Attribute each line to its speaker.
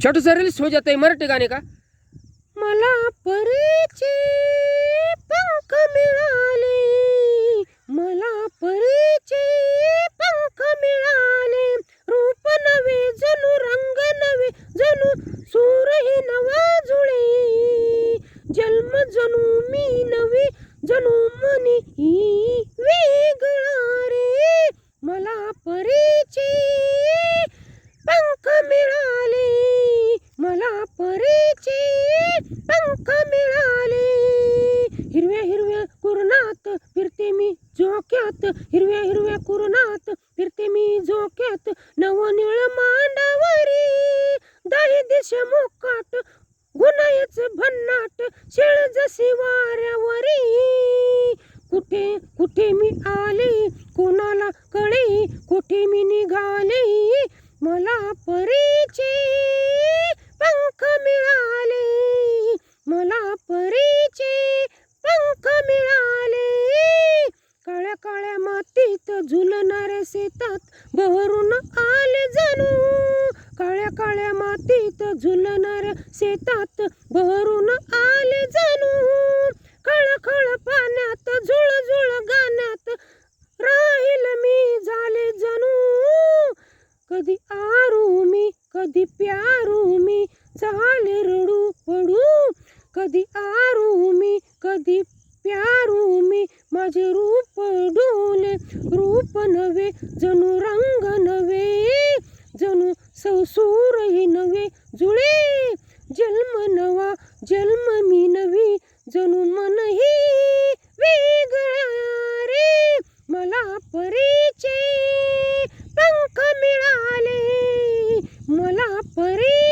Speaker 1: छोटू सा रील्स हो जाते मराठी गाणे का? मला परीचे पंख मिळाले, मला परीचे पंख मिळाले, रूप नवे जणू रंग नवे, जणू सूरही नवा जुळे, जन्म जणू मी नवी, जणू मनी वेगळा रे. मला परीचे पंख मिळाले, मला परीचे पंख मिळाले. हिरव्या हिरव्या कुरणात फिरते मी झोक्यात, हिरव्या हिरव्या कुरणात फिरते मी झोक्यात, नवनिळ मांडावरी दाही दिशा मोकाट, गुन्हायच भन्नाट शेळ जशी वाऱ्यावरी. कुठे कुठे मी आले कोणाला कळे, कुठे मी निघाले, मला परीचे पंख मिळाले, मला परीचे पंख मिळाले. काळ्या काळ्या मातीत झुलणाऱ्या शेतात बहरून आले जणू, काळ्या काळ्या मातीत झुलणाऱ्या शेतात बहरून आले जणू, खळखळ पाण्यात झुळझुळ गाण्यात राहील मी झाले जणू. कधी आरू मी कधी प्यारू मी झाले रडू पडू, कधी आरू मी कधी प्यारू मी माझे रूप डोले, रूप नवे जणू रंग नवे, जणू सौसूरही नवे जुळे, जन्म नवा जन्म मी नवी, जणू मनही वेगळा रे. मला परीचे पंख मिळाले, मला परी